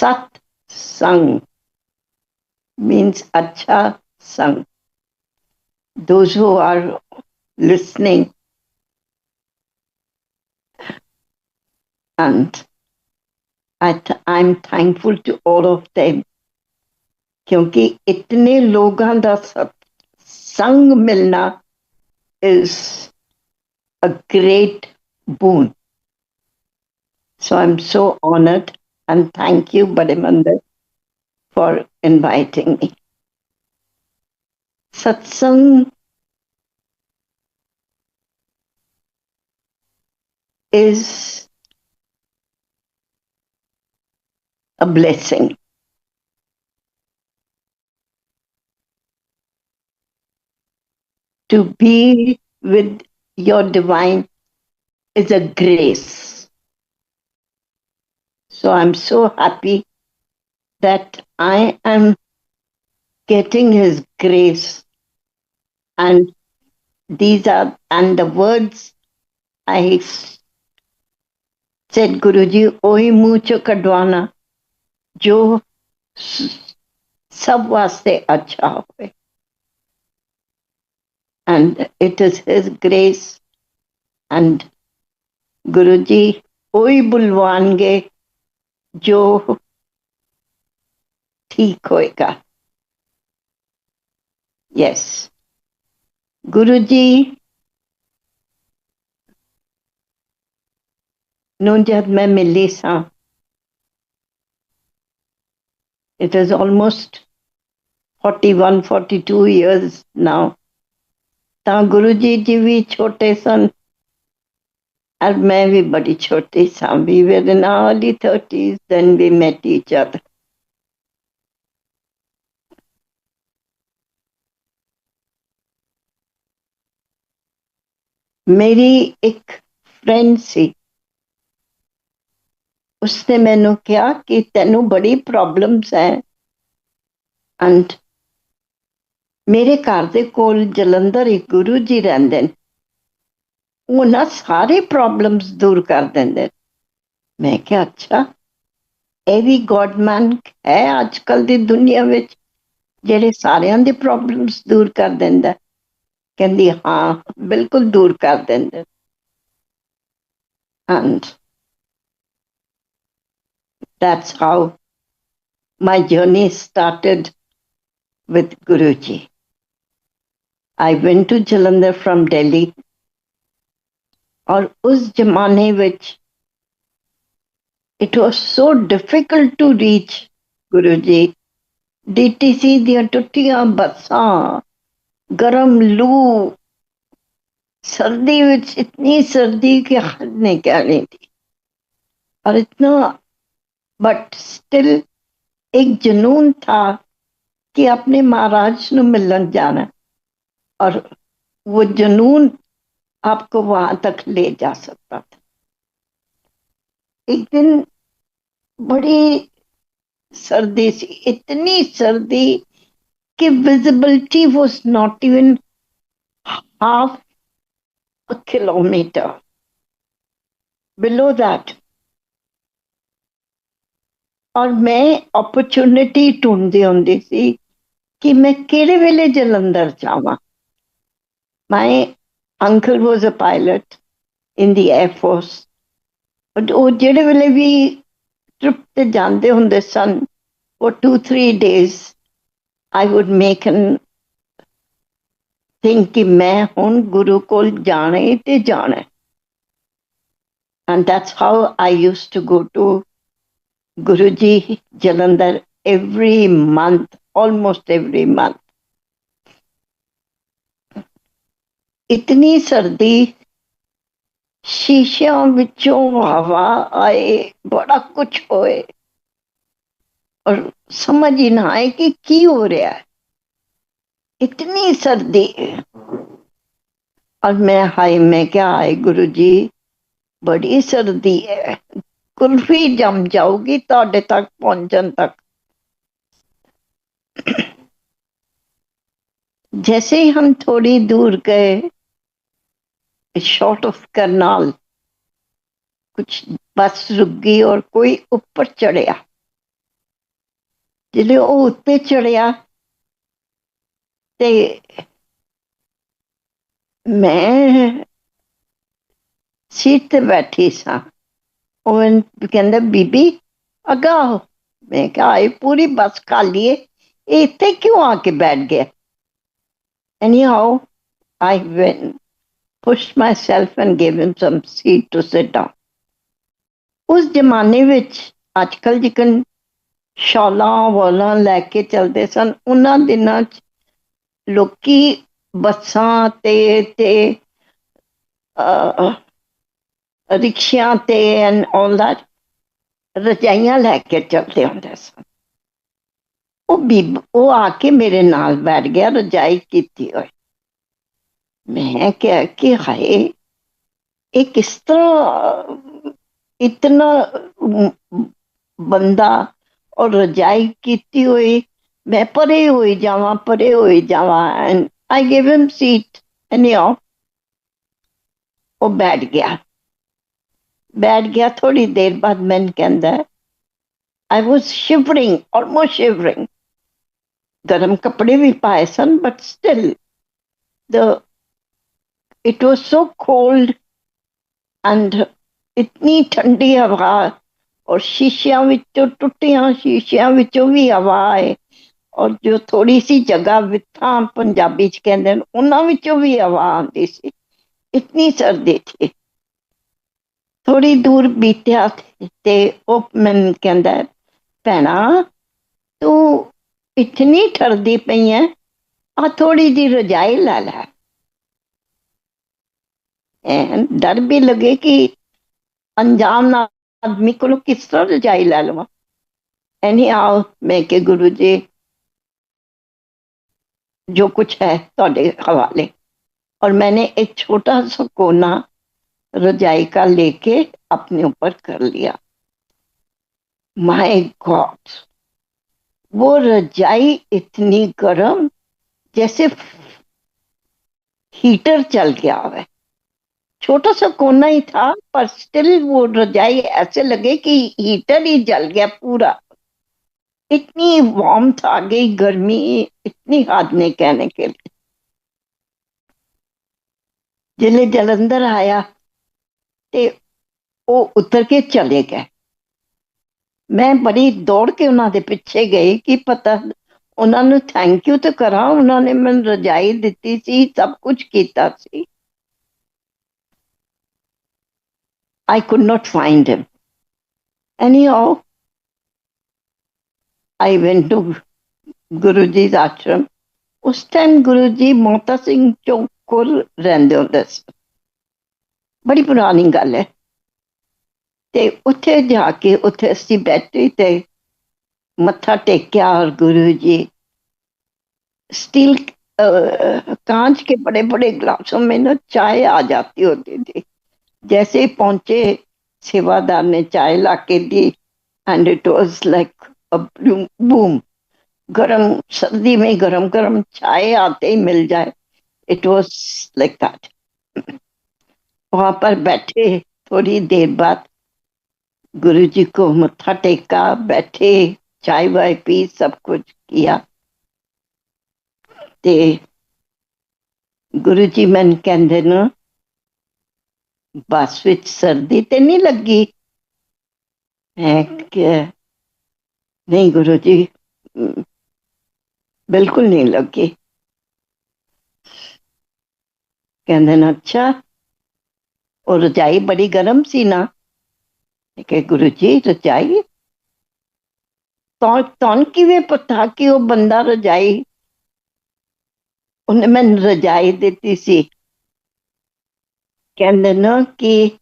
Sat Sang means Acha Sang. Those who are listening, and I'm thankful to all of them, क्योंकि इतने लोगों का सत्संग मिलना is a great boon. So I'm so honored, and thank you, Badimander, for inviting me. Satsang is a blessing. To be with your divine is a grace. So I'm so happy that I am getting his grace, and these are and the words I said, Guruji, ओही मुंह चो कढवाना जो सब वास्ते अच्छा होए. And it is his grace, and Guruji ओही बुलवानगे जो ठीक होएगा. Yes. Guruji ਨੂੰ ਜਦ ਮੈਂ ਮਿਲੀ ਸਾਂ, it is almost 41, 42 years now. ਤਾਂ ਗੁਰੂ ਜੀ ਵੀ ਛੋਟੇ ਸਨ, और मैं भी बड़ी छोटी सा. We were in our early 30s, then we met each other. मेरी एक फ्रेंड सी, उसने मैनू कहा कि तेनू बड़ी प्रॉब्लम्स है, एंड मेरे घर दे कोल जलंधर एक गुरु जी रहंदे ने, वो ना सारे प्रॉब्लम्स दूर कर देंदे. मैं क्या अच्छा, ये भी गॉडमैन है आजकल दी दुनिया विच जेड़े सारियां दी प्रॉब्लम्स दूर कर देंदा. कहंदी हाँ बिल्कुल दूर कर देंदे. And that's how my journey started with Guruji. I went to Jalandhar from Delhi, और उस जमाने विच it was so difficult to reach Guruji. DTC दियां टुट्टियां बसां, गरम लू, सर्दी विच इतनी सर्दी कि हद नहीं कहनी थी, और इतना, बट स्टिल एक जुनून था कि अपने महाराज ਨੂੰ मिलन जाना, और वो जुनून आपको वहां तक ले जा सकता था. एक दिन बड़ी सर्दी सी, इतनी सर्दी कि visibility was not even half a kilometer below that. और मैं अपॉर्चुनिटी ढूंढती होंदी सी कि मैं केड़े वेले जलंधर जावां. My uncle was a pilot in the Air Force. ਉਹ ਜਿਹੜੇ ਵੇਲੇ ਵੀ ट्रिप ਤੇ ਜਾਂਦੇ ਹੁੰਦੇ ਸਨ, for 2-3 days I would make an think कि मैं ਹੁਣ ਗੁਰੂ ਕੋਲ ਜਾਣਾ ਹੀ ਤੇ ਜਾਣਾ. And that's how I used to go to Guruji Jalandhar every month, almost every month. इतनी सर्दी, शीशियां विचों हवा आए, बड़ा कुछ होए, और समझ ही ना आए कि की हो रहा है. इतनी सर्दी, और मैं क्या आए गुरुजी, बड़ी सर्दी है, कुल्फी जम जाओगी तोड़े तक पहुंचन तक. जैसे ही हम थोड़ी दूर गए, शॉर्ट ऑफ करनाल, कुछ बस रुक गई और कोई ऊपर चढ़िया. जिसले वो उत्ते चढ़िया ते मैं सीट ते बैठी सा। कहंदा बीबी अगा आओ। मैं क्या आई पूरी बस खाली है, ये इत्थे क्यों आके बैठ गया? Anyhow, I went, pushed myself and gave him some seat to sit down. उस जमाने विच अजकल जिकन शॉलां वॉलां लैके चलते सन, उन्हां दिनां च लोकी बसां ते रिक्शियां ते एंड ऑल दैट रजाइयां लैके चलते होंदे सन। वो आके मेरे नाल बैठ गया रजाई कीती हुई। मैं क्या कि हाय ये किस तरह इतना बंदा और रजाई कीती हुई, मैं परे हुई जावा and I give him seat and वो बैठ गया। थोड़ी देर बाद मैंने कहता I was shivering, almost shivering. गर्म कपड़े भी पाए सन but still the it was so cold and इतनी ठंडी हवा और शीशियां विचों टुटियां शीशियां विचों भी हवा आए और जो थोड़ी सी जगह विथा पंजाबी च कहंदे ने उन्हां विचों भी हवा आती सी। इतनी सर्दी थी। थोड़ी दूर बीत्या ते वो मैनूं कहंदा भैणा तू इतनी ठरदी पई है, आ थोड़ी जी रजाई लै लै। डर भी लगे कि अनजान आदमी को किस तरह रजाई लै लवां। एनी आओ मैं के गुरु जी जो कुछ है तुहाडे हवाले। और मैंने एक छोटा सा कोना रजाई का लेके अपने ऊपर कर लिया। माय गॉड, वो रजाई इतनी गर्म जैसे हीटर चल गया है। छोटा सा कोना ही था पर स्टिल वो रजाई ऐसे लगे कि हीटर ही जल गया पूरा। इतनी वार्मथ आ गई, गर्मी इतनी हाथ नहीं कहने के लिए। जिले जलंधर आया ते वो उतर के चले गए। मैं बड़ी दौड़ के उन्होंने पिछे गई कि पता उन्होंने थैंक यू तो करा, उन्होंने मैंने रजाई दी सी, सब कुछ किया सी। I could not find him. Anyhow, I went to Guruji's ashram. उस टाइम गुरुजी मोता सिंह चौक को रहंदे हुंदे सन। बड़ी पुरानी गल है। ते उत्थे जाके उत्थे असी बैठे ते मत्था टेकिया और गुरु जी स्टील कांच के बड़े बड़े ग्लासों में ना चाय आ जाती होती थी। जैसे ही पहुंचे सेवादार ने चाय लाके दी and it was like a boom. गरम सर्दी में गरम गरम चाय आते ही मिल जाए, इट वाज लाइक दैट। वहां पर बैठे, थोड़ी देर बाद गुरु जी को मत्था टेका, बैठे, चाय वाय पी, सब कुछ किया। ते गुरु जी मैन कहंदे न बस विच सर्दी ते नहीं लगी? नहीं गुरु जी बिल्कुल नहीं लगी। कहंदे न अच्छा और रजाई बड़ी गर्म सी ना? के गुरु जी रजाई तौन किवें पता कि वो बंदा रजाई उन्हें मैंने रजाई दी सी। कहंदे न कि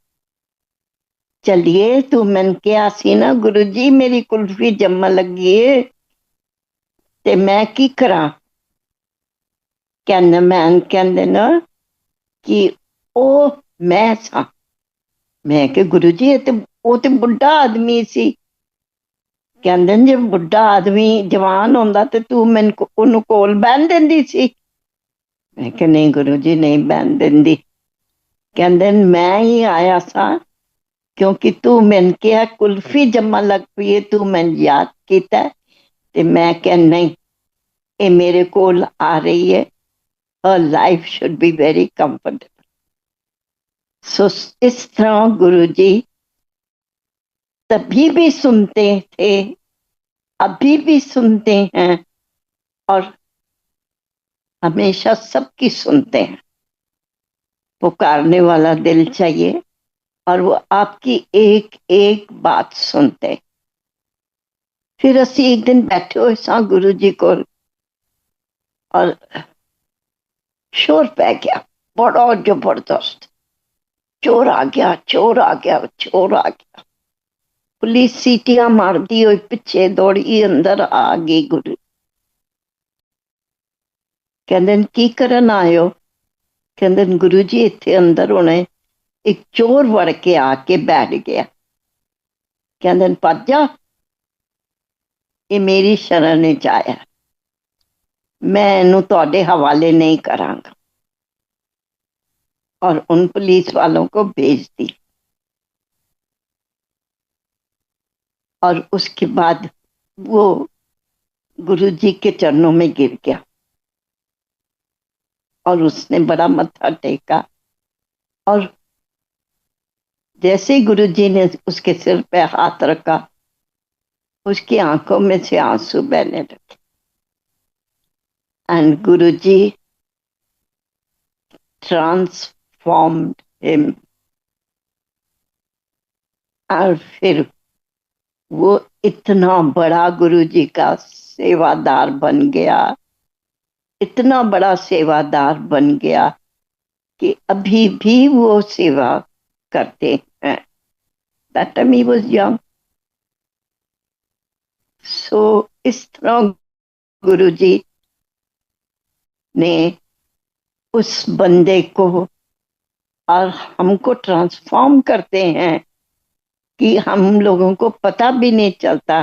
चलिए तू मैंने कहा सी ना गुरु जी मेरी कुल्फी जम्मा लगी है ते मैं की करा? कहंदे मैन कहंदे न कि ओ मैं सा। मैं के गुरु जी वो ते बुढ़ा आदमी सी। कहंदे जे बुढ़ा आदमी जवान होंदा ते तू मैनू ओनू कोल बहन देंदी सी। मैं के नहीं गुरु जी नहीं बहन देंदी। कहंदे मैं ही आया सा क्योंकि तू मैंने कहा कुल्फी जम्मा लग पई है, तू मैंने याद किया ਤੇ ਮੈਂ ਕਿਹਾ ਨਹੀਂ, ਇਹ ਮੇਰੇ ਕੋਲ ਆ ਰਹੀ ਹੈ, her life should be very comfortable. So इस तरह गुरु जी तभी भी सुनते थे, अभी भी सुनते हैं, और हमेशा सबकी सुनते हैं। पुकारने वाला दिल चाहिए, और वो आपकी एक एक बात सुनते। फिर असी एक दिन बैठे हुए सां गुरु जी को, और शोर पै गया बड़ा जबरदस्त। चोर आ गया, चोर आ गया, चोर आ गया। पुलिस सीटियां मारती हुई पिछे दौड़ी अंदर आ गई। गुरु कहते की करन आए हो? कहते गुरु जी इत्थे अंदर हुणे एक चोर वड़ के आके बैठ गया। कहते भज जा, ये मेरी शरण विच आया, मैं इनू तुहाडे हवाले नहीं करांगा। और उन पुलिस वालों को भेज दी। और उसके बाद वो गुरु जी के चरणों में गिर गया, और उसने बड़ा मत्था टेका। और जैसे ही गुरु जी ने उसके सिर पे हाथ रखा, उसकी आंखों में से आंसू बहने लगे। And Guru ji transformed him. और फिर वो इतना बड़ा गुरु जी का सेवादार बन गया, इतना बड़ा सेवादार बन गया कि अभी भी वो सेवा करते हैं। That time he was young. So इस तरह गुरु जी ने उस बंदे को और हमको ट्रांसफॉर्म करते हैं कि हम लोगों को पता भी नहीं चलता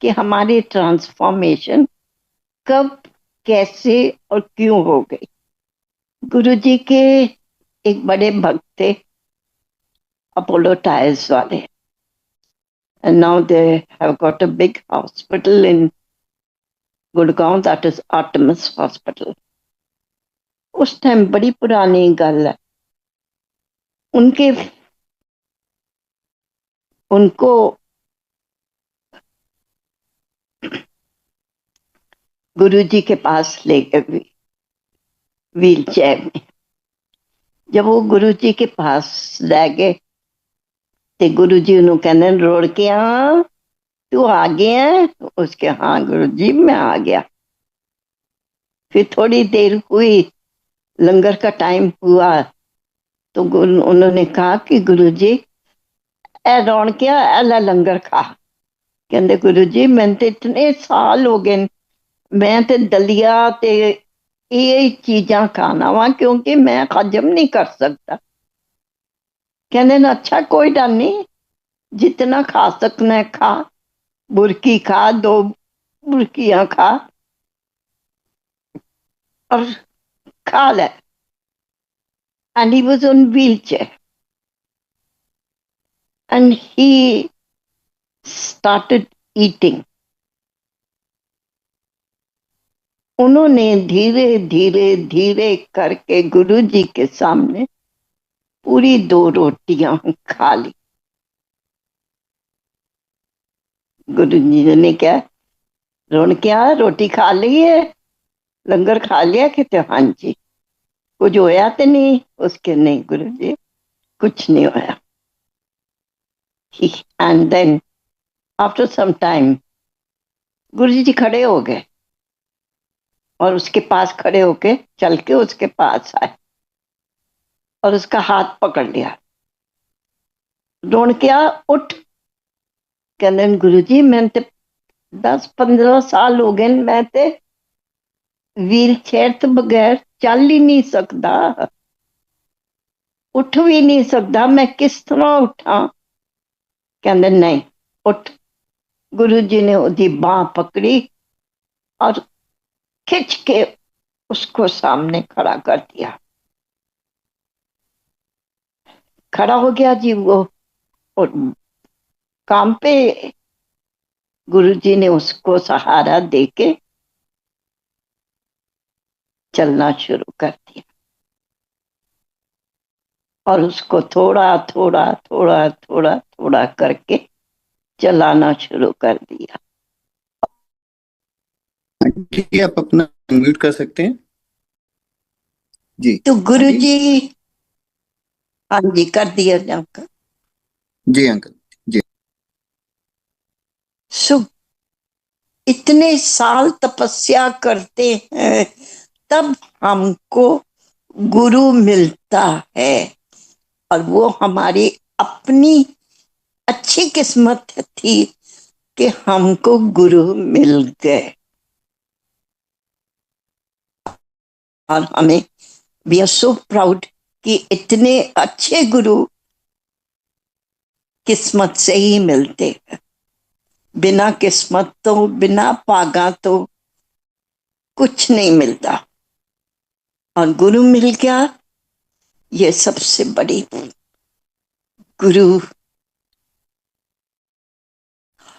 कि हमारी ट्रांसफॉर्मेशन कब, कैसे और क्यों हो गई। गुरु जी के एक बड़े भक्त थे, अपोलो टायर्स वाले, and now they have got a big hospital in Gurgaon, that is Artemis Hospital. उस टाइम बड़ी पुरानी गल है, उनको गुरु जी के पास ले गए व्हील चेयर में। जब वो गुरु जी के पास ले गए तो गुरु जी उन्होंने कहने रोड़ के आ, तू आ गया? उसके हाँ गुरु जी मैं आ गया। फिर थोड़ी देर हुई, लंगर का टाइम हुआ, तो उन्होंने कहा कि गुरु जी ए रौन क्या एला लंगर खा। कहते गुरु जी मैंने तो इतने साल हो गए, मैं तो दलिया ते ये चीजा खाना वा क्योंकि मैं हजम नहीं कर सकता। कहते अच्छा कोई डर नहीं, जितना खा सकना है खा, बुरकी खा, 2 बुरकियां खा और खा ले। And he was on wheelchair, and he started eating. उन्होंने धीरे धीरे धीरे करके गुरु जी के सामने पूरी 2 रोटियां खा ली। गुरु जी ने क्या रोन क्या रोटी खा ली है, लंगर खा लिया? कहते हाँ जी। कुछ होया तो नहीं? उसके नहीं गुरु जी कुछ नहीं होया। And then after some time Guru ji खड़े हो गए और उसके पास खड़े होके चल के उसके पास आए और उसका हाथ पकड़ लिया। रोन क्या उठ। कहते गुरु जी मैं तो 10-15 साल हो गए, मैं तो व्हील चेयर तो बगैर चल ही नहीं सकता, उठ भी नहीं सकता, मैं किस तरह उठा? कहते नहीं उठ। गुरु जी ने उसकी बाह पकड़ी और खिंच के उसको सामने खड़ा कर दिया। खड़ा हो गया जी वो, और काम पे गुरुजी ने उसको सहारा देके चलना शुरू कर दिया और उसको थोड़ा थोड़ा थोड़ा थोड़ा थोड़ा करके चलाना शुरू कर दिया। ठीक है, आप अपना म्यूट कर सकते हैं जी। तो गुरुजी, हाँ जी, कर दिया जाकर। जी अंकल जी। सो इतने साल तपस्या करते हैं तब हमको गुरु मिलता है, और वो हमारी अपनी अच्छी किस्मत थी कि हमको गुरु मिल गए। और हमें वी आर सो प्राउड कि इतने अच्छे गुरु किस्मत से ही मिलते हैं। बिना किस्मत तो, बिना पागा तो कुछ नहीं मिलता, और गुरु मिल गया, ये सबसे बड़ी। गुरु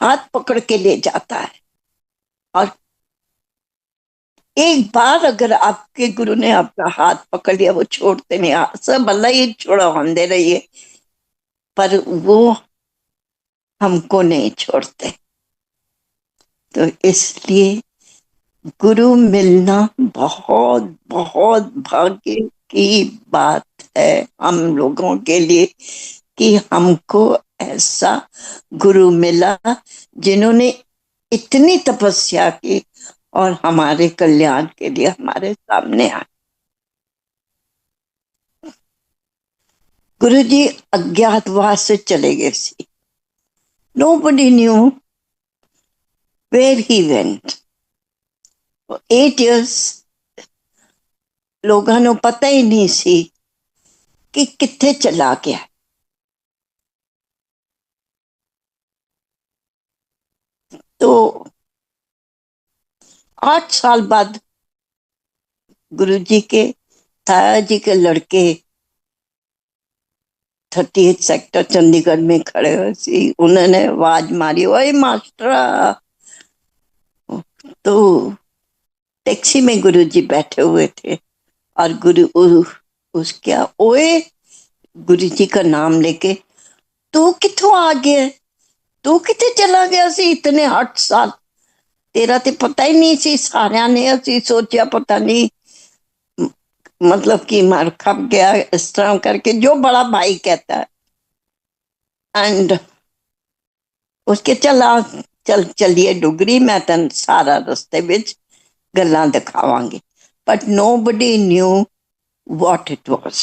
हाथ पकड़ के ले जाता है, और एक बार अगर आपके गुरु ने आपका हाथ पकड़ लिया, वो छोड़ते नहीं। सब अल्लाह ही छोड़ो हम दे रही है, पर वो हमको नहीं छोड़ते। तो इसलिए गुरु मिलना बहुत बहुत भाग्य की बात है हम लोगों के लिए, कि हमको ऐसा गुरु मिला जिन्होंने इतनी तपस्या की और हमारे कल्याण के लिए हमारे सामने आए। गुरु जी अज्ञातवास से चले गए सी। Nobody knew where he went. For 8 years लोगों ने पता ही नहीं सी कि किथे चला गया। तो 8 साल बाद गुरु जी के ताया जी के लड़के 38 सेक्टर चंडीगढ़ में खड़े हुए सी। उन्होंने आवाज मारी, ओए मास्टरा। तो टैक्सी में गुरु जी बैठे हुए थे, और उसके ओए गुरु जी का नाम लेके, तू किथों आ गया, तू किथे चला गया सी इतने 8 साल, तेरा तो पता ही नहीं सी। सारिया ने असी सोचा पता नहीं, मतलब कि मर खप गया इस तरह करके, जो बड़ा भाई कहता है। एंड उसके चला, चलिए डुगरी, मैं तेन सारा रस्ते विच गल्लां दिखावांगी। But nobody knew what it was.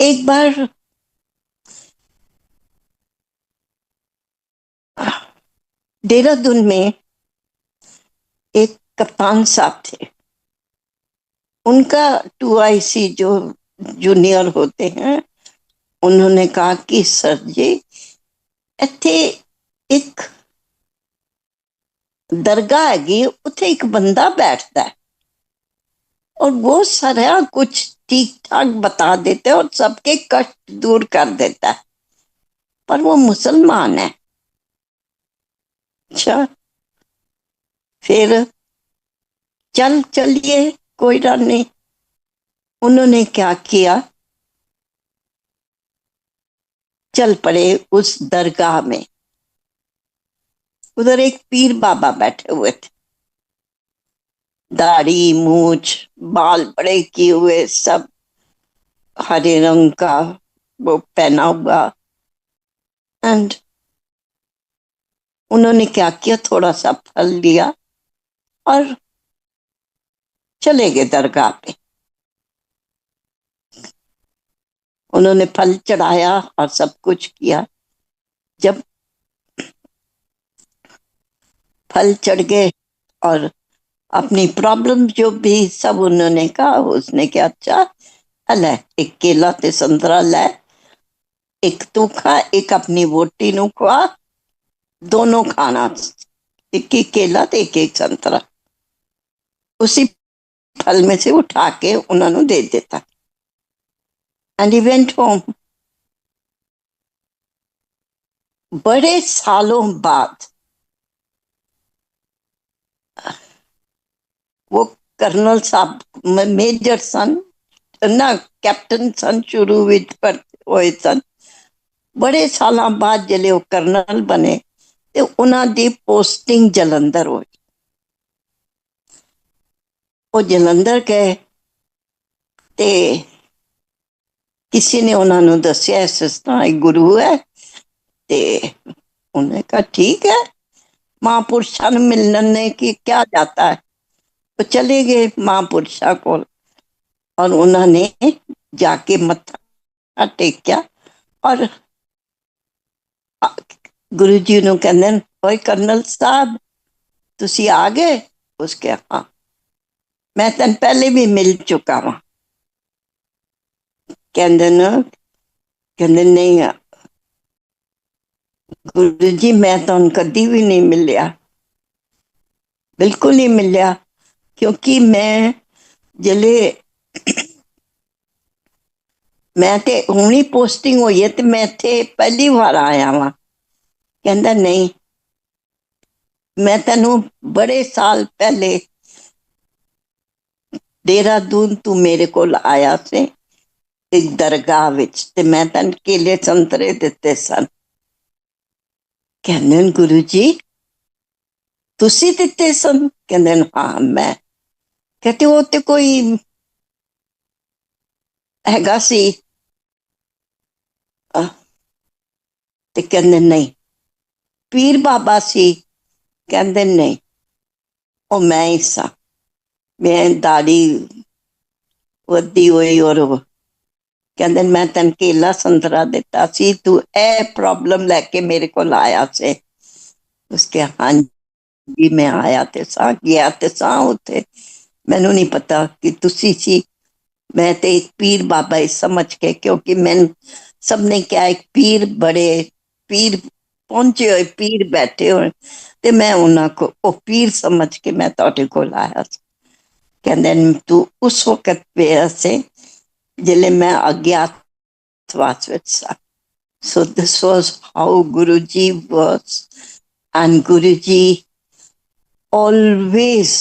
एक बार देहरादून में एक कप्तान साहब थे। उनका 2IC जो जूनियर होते हैं, उन्होंने कहा कि सर जी, इत्थे एक दरगाह हैगी, उथे एक बंदा बैठता है और वो सारा कुछ ठीक ठाक बता देता है और सबके कष्ट दूर कर देता है, पर वो मुसलमान है। अच्छा, फिर चलिए, कोई डर नहीं। उन्होंने क्या किया, चल पड़े उस दरगाह में। उधर एक पीर बाबा बैठे हुए थे, दाढ़ी मूछ बाल बड़े किए हुए, सब हरे रंग का वो पहना हुआ। एंड उन्होंने क्या किया, थोड़ा सा फल लिया और चले गए दरगाह पे। उन्होंने फल चढ़ाया और सब कुछ किया। जब फल चढ़ गए और अपनी प्रॉब्लम जो भी सब उन्होंने कहा, उसने क्या, अच्छा अले एक केला ते संतरा ले, एक तू खा, एक अपनी वोटी नु खवा, दोनों खाना, एक एक केला ते एक एक संतरा। उसी फल में से उठा के उन्होंने दे देता। And he went home. बड़े सालों बाद वो कर्नल साहब मेजर सन ना कैप्टन सन शुरू विच पर होए सन। बड़े सालों बाद जले वो कर्नल बने ते उन्हां दी पोस्टिंग जलंधर होई। वो जलंधर गए ते किसी ने उन्होंने दसिया इस तरह एक गुरु है। ते उन्हें कहा ठीक है, महापुरुषों ने मिलने की क्या जाता है। तो चले गए महापुरुषों को और उन्होंने जाके मत्था टेकिया और गुरु जी ने कहते ओए कर्नल साहब तुसी आ गए। उसके हाँ मैं तेन पहले भी मिल चुका वहां। कहते नहीं गुरु जी मैं तो कदी भी नहीं मिलिया, बिल्कुल नहीं मिलिया। क्योंकि मैं जले मैं ते हुणी पोस्टिंग हुई है ते मैं इत्थे पहली बार आया वहां। कहता नहीं मैं तेनू बड़े साल पहले देहरादून तू मेरे को आया से एक दरगाह विच ते मैं तेन केले संतरे दिते सन। कहते गुरु जी तुसी दिते सन। कहते हाँ मैं। कहते वो ते कोई हैगा सी ते कहते नहीं पीर बाबा सी। कहते नहीं वो मैं ही सा। मैं दाढ़ी वधी हुई और कहते मैं तेन केला संतरा दिता सी तू ए प्रॉब्लम लैके मेरे को आया से। उसके हाँ जी मैं आया ते सा गया ते सा उत्थे मैनू नहीं पता कि तुसी सी। मैं ते एक पीर बाबा ही समझ के क्योंकि मैं सबने क्या एक पीर बड़े पीर पहुंचे हुए पीर बैठे हुए ते मैं उन्होंने को वो पीर समझ के मैं तुहाडे कोल आया। कहते तू उस वक्त पे से जिले मैं अज्ञातवास विच सा। So this was how Guruji was, and Guruji always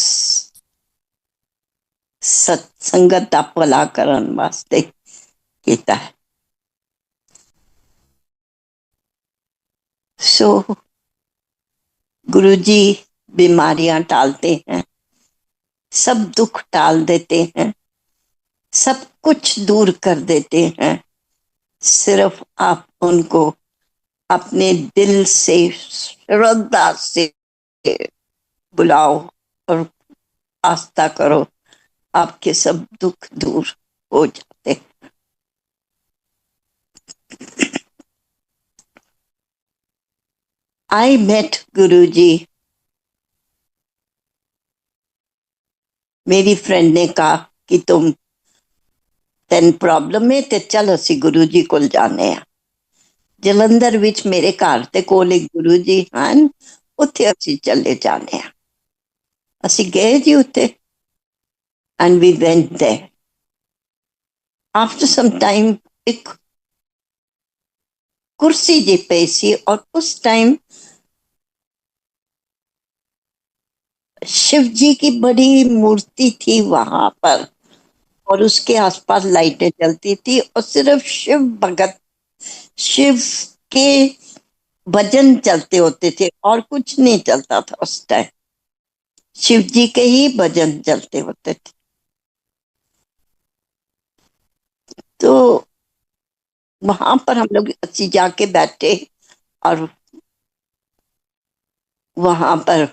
सत्संगत दा भला करन वास्ते कीता है। सो गुरुजी बीमारियां टालते हैं, सब दुख टाल देते हैं, सब कुछ दूर कर देते हैं। सिर्फ आप उनको अपने दिल से श्रद्धा से बुलाओ और आस्था करो, आपके सब दुख दूर हो जाते। I met गुरुजी। मेरी फ्रेंड ने कहा कि तुम तेन प्रॉब्लम है ते चल असी गुरु जी कोल जाने आ। जलंधर विच मेरे घर दे कोल एक गुरु जी हैं, उत्थे असी चले जाने आ। असी गए जी उत्थे and we went there. After some time एक कुर्सी जी पई सी और उस टाइम शिव जी की बड़ी मूर्ति थी वहां पर और उसके आसपास लाइटें जलती थी और सिर्फ शिव भगत शिव के भजन चलते होते थे और कुछ नहीं चलता था उस टाइम। शिव जी के ही भजन चलते होते थे। तो वहां पर हम लोग अच्छी जाके बैठे और वहां पर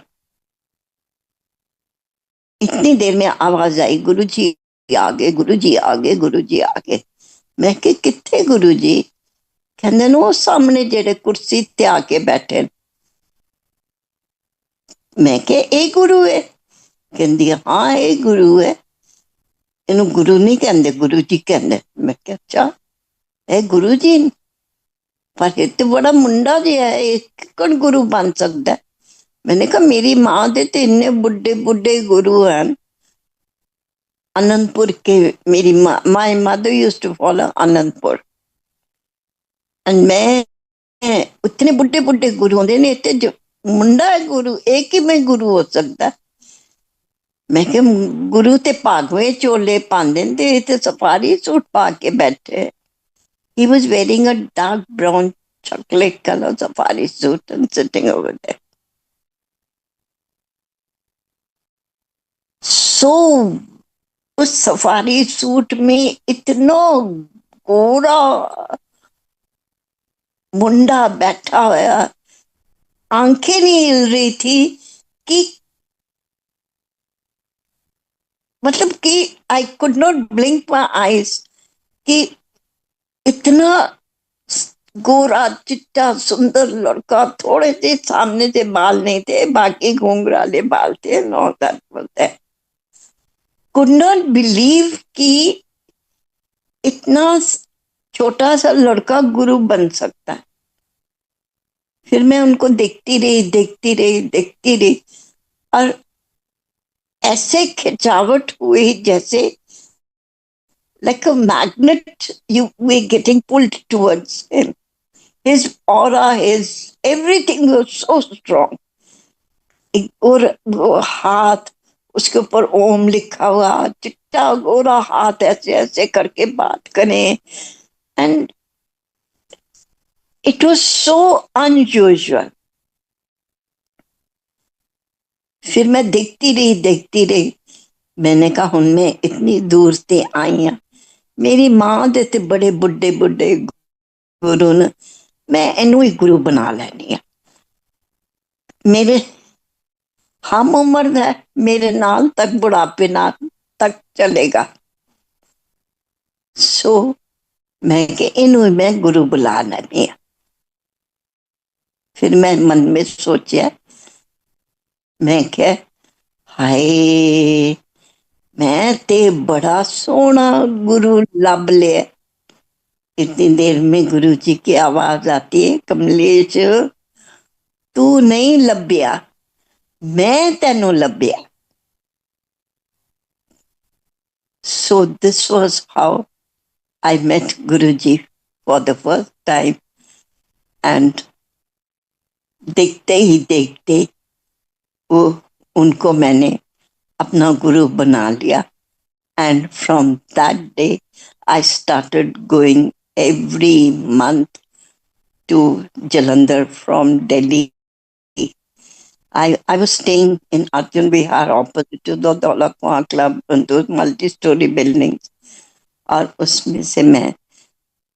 इतनी देर में आवाज आई गुरु जी आगे, गुरु जी आगे, गुरु जी आगे। मैं कि किथे गुरु जी। कहते वो सामने जेड़े कुर्सी ते आके बैठे। मैं के ए गुरु है। कहती हाँ ये गुरु है, इनू गुरु नहीं कहते गुरु जी कहते। मैं क्या अच्छा ए गुरु जी पर ये तो बड़ा मुंडा जिहा है, एक कौन गुरु बन सकता है। मैंने कहा मेरी माँ दे तो इन्ने बुढ़े बुढ़े गुरु हैं आनंदपुर के। मेरी माँ my mother used to follow Anandpur and मैं इतने बुढ़े बुढ़े गुरु होंगे ने, इतने जो मुंडा है गुरु, एक ही में गुरु हो सकता। मैं क्या, गुरु ते भागवे चोले पांदे ते इत्थे सफारी सूट पा के बैठे। He was wearing a dark brown chocolate color safari suit and sitting over there. So उस सफारी सूट में इतना गोरा मुंडा बैठा हुआ, आंखें नहीं हिल रही थी कि, मतलब कि I could not blink my eyes कि इतना गोरा चिट्टा सुंदर लड़का, थोड़े से सामने से बाल नहीं थे, बाकी घुंघराले बाल थे, know that was that. Could not believe कि इतना छोटा सा लड़का गुरु बन सकता है। फिर मैं उनको देखती रही देखती रही देखती रही, और ऐसे खिंचावट हुई जैसे like a magnet, you were getting pulled towards him. His aura, his everything was so strong. और वो हाथ, उसके ऊपर ओम लिखा हुआ, चिट्टा गोरा हाथ, ऐसे ऐसे करके बात करें, and it was so unusual. फिर मैं देखती रही, मैंने कहा हुण मैं इतनी दूर से आई हाँ, मेरी मां दे ते बड़े बुढ़े बुढ़े गुरु ने, मैं इनू ही गुरु बना लैनी, मेरे हम उम्र है, मेरे नाल तक बुढ़ापे नाल तक चलेगा। सो मैं के इनू मैं गुरु बुला लैनी। फिर मैं मन में सोचा, मैं क्या, हाय मैं ते बड़ा सोना गुरु लब लिया। इतनी देर में गुरु जी की आवाज आती है, कमलेश तू नहीं लभ्या, मैं तेनू लभ्या। So this was how I met Guruji for the first time, and देखते ही देखते वो उनको मैंने अपना गुरु बना लिया, and from that day I started going every month to Jalandhar from Delhi. I was staying in Arjun Vihar opposite to the Dola Kuan Club and those multi-story buildings. और उसमें से मैं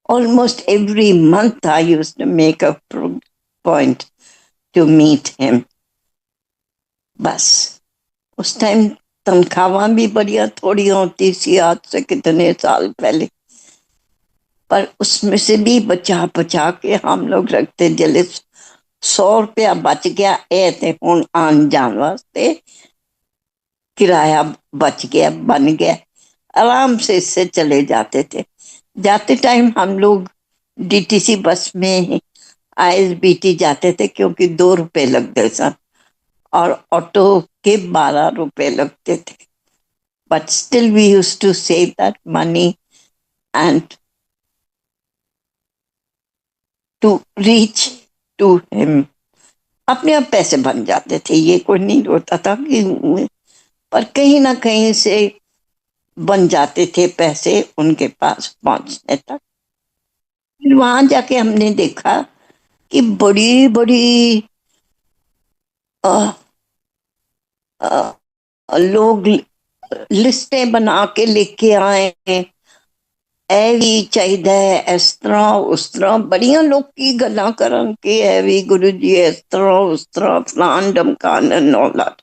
almost every month I used to make a point to meet him. बस उस time तनख्वाह भी बढ़िया थोड़ी होती सी, आज से कितने साल पहले, पर उसमें से भी बचा बचा के हम लोग रखते, जले 100 रुपया बच गया ए ते हुण आन जान वास्ते किराया बच गया, बन गया, आराम से इससे चले जाते थे। जाते टाइम हम लोग डीटीसी बस में आईएसबीटी जाते थे, क्योंकि 2 रुपए लगते सन और ऑटो के 12 रुपए लगते थे, but still we used to save that money and to reach to him. अपने आप पैसे बन जाते थे, ये कोई नहीं होता था कि, पर कहीं ना कहीं से बन जाते थे पैसे उनके पास पहुंचने तक। फिर वहां जाके हमने देखा कि बड़ी बड़ी लोग लिस्टें बना के लेके आए, ਇਹ ਵੀ ਚਾਹੀਦਾ ਹੈ, ਇਸ ਤਰ੍ਹਾਂ ਉਸ ਤਰ੍ਹਾਂ, ਬੜੀਆਂ ਲੋਕੀ ਗੱਲਾਂ ਕਰਨ ਕਿ ਇਹ ਵੀ ਗੁਰੂ ਜੀ ਇਸ ਤਰ੍ਹਾਂ ਉਸ ਤਰ੍ਹਾਂ, ਫਲਾਨ ਢਮਕਾਨ and all that.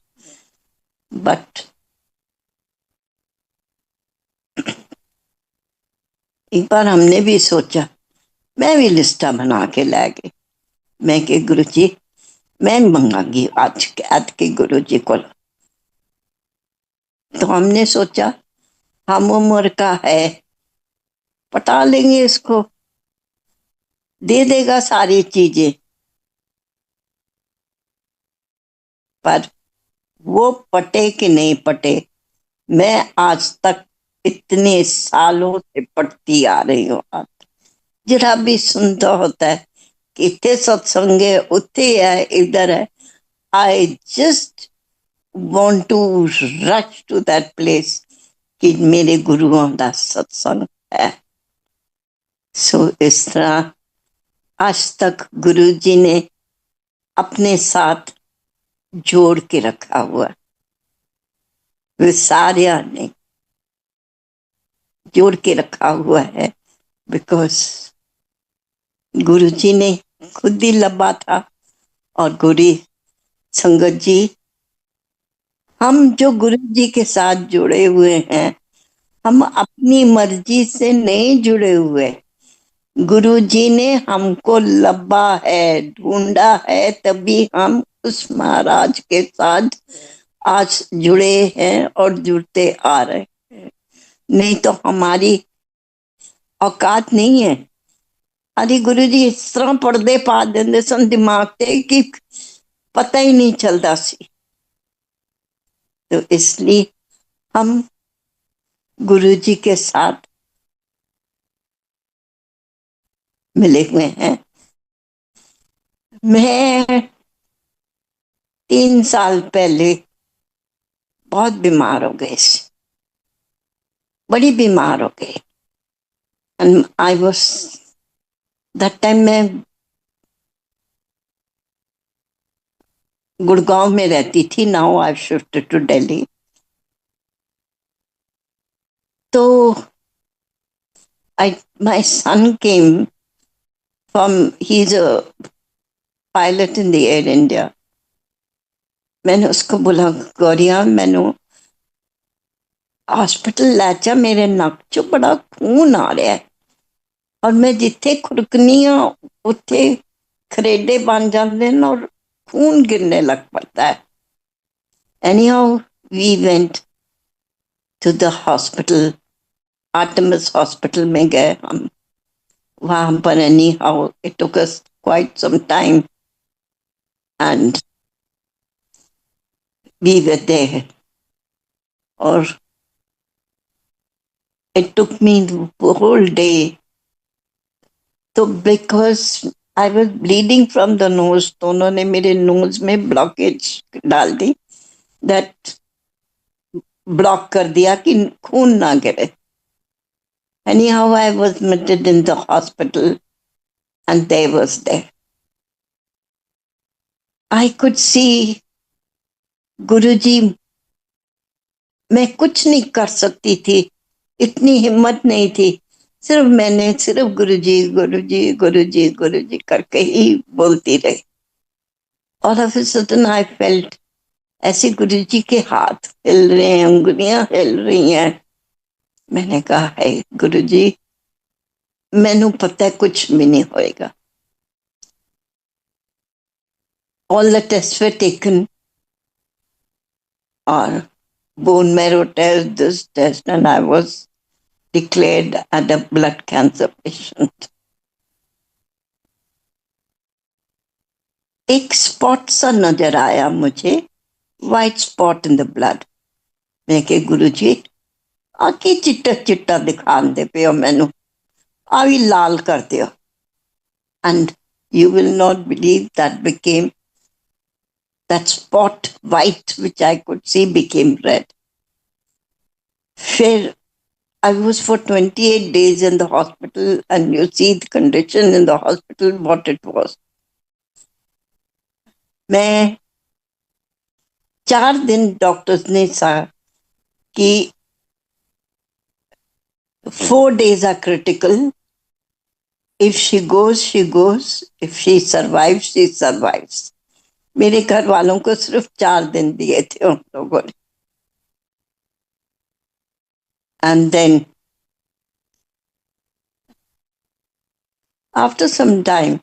But एक बार हमने भी सोचा, मैं भी लिस्टा बना के लै गई, मैं कि गुरु जी मैं मंगांगी आज के गुरु जी को। तो हमने सोचा हम उम्र का है, पटा लेंगे इसको, दे देगा सारी चीजें। पर वो पटे कि नहीं पटे, मैं आज तक इतने सालों से पढ़ती आ रही हूँ। जरा भी सुनता होता है कि इत्थे सत्संग है, उत्थे है, इधर है। I just want to rush to that place कि मेरे गुरुओं का सत्संग है। सो इस तरह आज तक गुरु जी ने अपने साथ जोड़ के रखा हुआ, विसारिया ने जोड़ के रखा हुआ है। बिकॉज गुरु जी ने खुद ही लबा था, और गुरु संगत जी, हम जो गुरु जी के साथ जुड़े हुए हैं, हम अपनी मर्जी से नहीं जुड़े हुए। गुरु जी ने हमको लब्बा है, ढूंढा है, तभी हम उस महाराज के साथ आज जुड़े हैं और जुड़ते आ रहे हैं। नहीं तो हमारी औकात नहीं है। अरे गुरु जी इस तरह पर्दे पा देंगे सन दिमाग से कि पता ही नहीं चलता सी। तो इसलिए हम गुरु जी के साथ मिले हुए हैं। मैं 3 साल पहले बहुत बीमार हो गई, बड़ी बीमार हो गई। And I was that time मैं गुड़गांव में रहती थी। Now I shifted to Delhi. तो my son came from, he is a pilot in the Air India. मैंने उसको बोला, गौरिया मैनू हॉस्पिटल लै जा, मेरे नक चो बड़ा खून आ रहा है, और मैं जिथे खुरकनी हाँ उत्थे खरेडे बन जाते हैं और खून गिरने लग पड़ता है। Anyhow we went to the hospital, Artemis hospital में गए हम। वहां पर anyhow it took us quite some time and we were there, और it took me the whole day. तो because I was bleeding from the nose, तो उन्होंने मेरे नोज में ब्लॉकेज डाल दी, दैट ब्लॉक कर दिया कि खून ना गिरे। Anyhow, I was admitted in the hospital and they was there. I could see गुरुजी, मैं कुछ नहीं कर सकती थी, इतनी हिम्मत नहीं थी। सिर्फ गुरुजी गुरुजी गुरुजी गुरुजी करके ही बोलती रही। All of a sudden I felt ऐसे गुरुजी के हाथ हिल रहे हैं, उंगलियां हिल रही हैं। मैंने कहा, है गुरुजी, मैनू पता है कुछ भी नहीं होएगा। All the tests were taken, or bone marrow test, this test, and I was declared as a blood cancer patient. एक स्पॉट सा नजर आया मुझे, white spot in the blood. मैं के गुरुजी आके चिट्टा चिट्टा दिखाते पे हो मैनू, आ भी लाल कर दियो। And you will not believe that became, that spot white which I could see became red. फिर I was for 28 days in the hospital, and you see the condition in the hospital what it was. मैं 4 दिन doctors ने कहा कि 4 days are critical. If she goes, she goes. If she survives, she survives. मेरे घर वालों को सिर्फ 4 दिन दिए थे उन लोगों ने। And then after some time,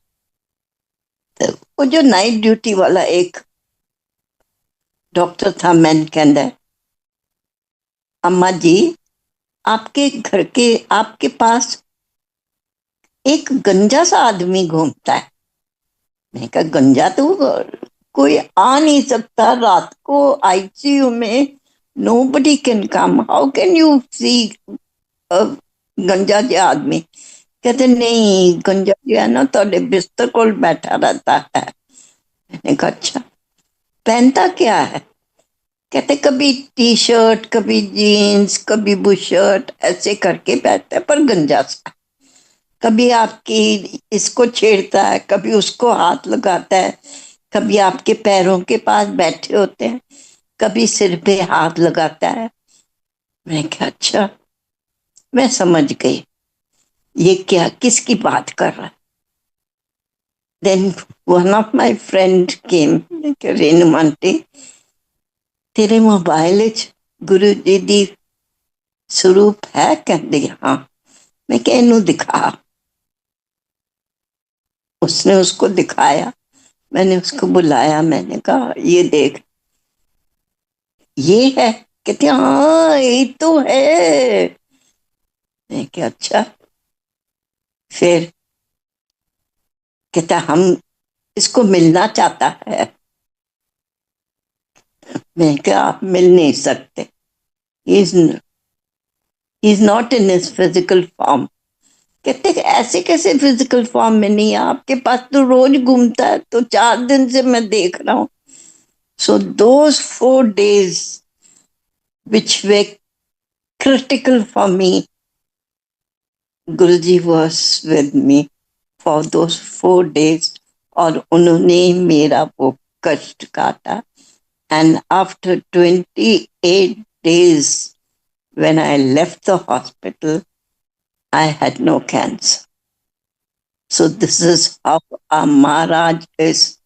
वो जो नाइट ड्यूटी वाला एक डॉक्टर था, मैन कहता है, अम्मा जी आपके घर के, आपके पास एक गंजा सा आदमी घूमता है। मैं कहा, गंजा तो कोई आ नहीं सकता रात को आईसीयू में, nobody can come, how can you see a गंजा जो आदमी? कहते नहीं, गुंजा जो है ना थोड़े बिस्तर कोल बैठा रहता है। मैंने कहा अच्छा, पहनता क्या है? कहते कभी टी शर्ट, कभी जीन्स, कभी बुशर्ट, ऐसे करके पहनता है, पर गंजा सा। कभी आपकी इसको छेड़ता है, कभी उसको हाथ लगाता है, कभी आपके पैरों के पास बैठे होते हैं, कभी सिर पे हाथ लगाता है। मैं क्या, अच्छा, मैं समझ गई ये क्या, किसकी बात कर रहा है। Then one of my friend came, Renu aunty, तेरे मोबाइल गुरु जी दी स्वरूप है? कहती हाँ। मैं क्या, इनू दिखा। उसने उसको दिखाया, मैंने उसको बुलाया, मैंने कहा ये देख, ये है? कहते हाँ ये तो है। मैं क्या, अच्छा। फिर कहता हम, इसको मिलना चाहता है। मैं क्या, आप मिल नहीं सकते, is is not in his physical form. कहते ऐसे कैसे फिजिकल फॉर्म में नहीं है? आपके पास तो रोज घूमता है, तो 4 दिन से मैं देख रहा हूँ। So those 4 days which were critical for me, Guruji was with me for those 4 days, और उन्होंने मेरा वो कष्ट काटा। And after 28 days, when I left the hospital, I had no cancer. So this is how our Maharaj is.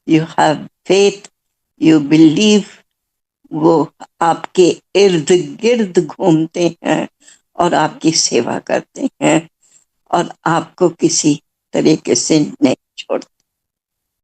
You have faith, you believe, वो आपके इर्द गिर्द घूमते हैं और आपकी सेवा करते हैं और आपको किसी तरीके से नहीं छोड़ते।